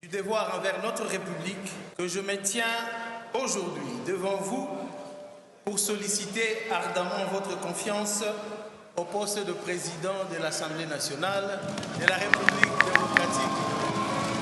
Du devoir envers notre République que je me tiens aujourd'hui devant vous pour solliciter ardemment votre confiance au poste de président de l'Assemblée nationale de la République démocratique.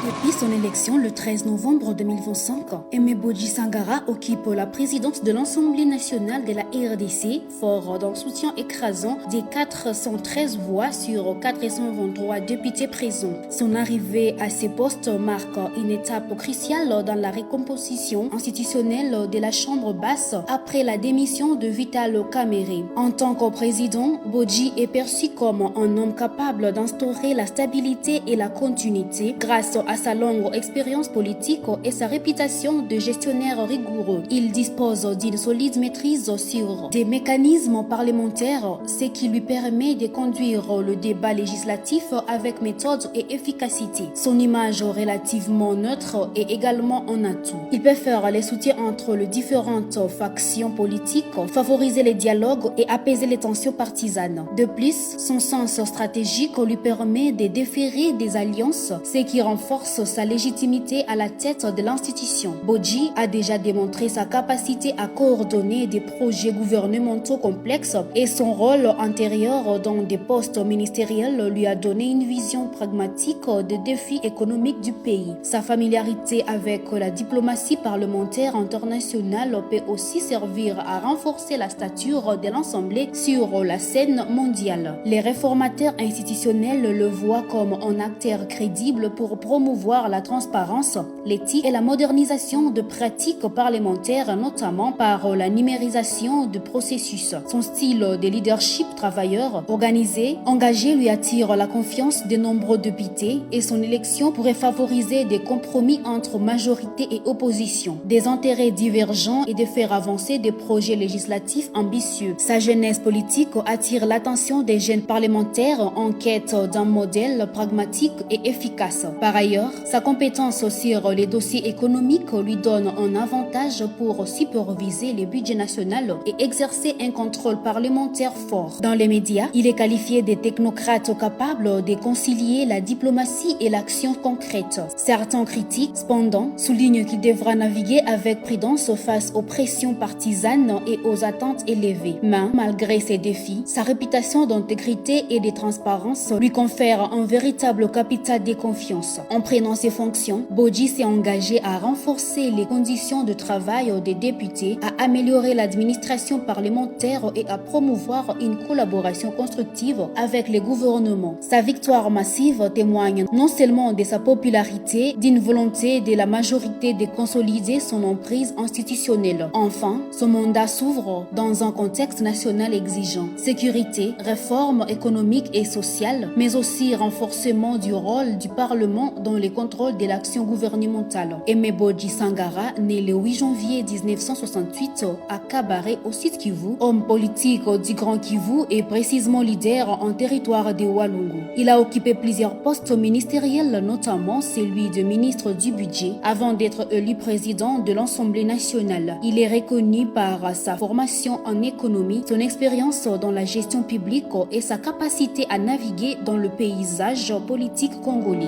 Depuis son élection le 13 novembre 2025, Aimé Bodji Sangara occupe la présidence de l'Assemblée nationale de la RDC, fort d'un soutien écrasant des 413 voix sur 423 députés présents. Son arrivée à ces postes marque une étape cruciale dans la recomposition institutionnelle de la Chambre basse après la démission de Vital Kamerhe. En tant que président, Bodji est perçu comme un homme capable d'instaurer la stabilité et la continuité grâce à sa longue expérience politique et sa réputation de gestionnaire rigoureux. Il dispose d'une solide maîtrise sur des mécanismes parlementaires, ce qui lui permet de conduire le débat législatif avec méthode et efficacité. Son image relativement neutre est également un atout. Il peut faire les soutiens entre les différentes factions politiques, favoriser les dialogues et apaiser les tensions partisanes. De plus, son sens stratégique lui permet de déférer des alliances, ce qui renforce sa légitimité à la tête de l'institution. Bodji a déjà démontré sa capacité à coordonner des projets gouvernementaux complexes et son rôle antérieur dans des postes ministériels lui a donné une vision pragmatique des défis économiques du pays. Sa familiarité avec la diplomatie parlementaire internationale peut aussi servir à renforcer la stature de l'Assemblée sur la scène mondiale. Les réformateurs institutionnels le voient comme un acteur crédible pour promouvoir la transparence, l'éthique et la modernisation de pratiques parlementaires, notamment par la numérisation du processus. Son style de leadership travailleur, organisé, engagé lui attire la confiance de nombreux députés et son élection pourrait favoriser des compromis entre majorité et opposition, des intérêts divergents et de faire avancer des projets législatifs ambitieux. Sa jeunesse politique attire l'attention des jeunes parlementaires en quête d'un modèle pragmatique et efficace. Par ailleurs, sa compétence sur les dossiers économiques lui donne un avantage pour superviser les budgets nationaux et exercer un contrôle parlementaire fort. Dans les médias, il est qualifié de technocrate capable de concilier la diplomatie et l'action concrète. Certains critiques, cependant, soulignent qu'il devra naviguer avec prudence face aux pressions partisanes et aux attentes élevées. Mais, malgré ces défis, sa réputation d'intégrité et de transparence lui confère un véritable capital de confiance. En prenant ses fonctions, Bodji s'est engagé à renforcer les conditions de travail des députés, à améliorer l'administration parlementaire et à promouvoir une collaboration constructive avec les gouvernements. Sa victoire massive témoigne non seulement de sa popularité, d'une volonté de la majorité de consolider son emprise institutionnelle. Enfin, son mandat s'ouvre dans un contexte national exigeant. Sécurité, réformes économiques et sociales, mais aussi renforcement du rôle du Parlement dans les contrôles de l'action gouvernementale. Aimé Bodji Sangara, né le 8 janvier 1968 à Kabare au Sud Kivu, homme politique du Grand Kivu et précisément leader en territoire de Walungu. Il a occupé plusieurs postes ministériels, notamment celui de ministre du Budget, avant d'être élu président de l'Assemblée nationale. Il est reconnu par sa formation en économie, son expérience dans la gestion publique et sa capacité à naviguer dans le paysage politique congolais.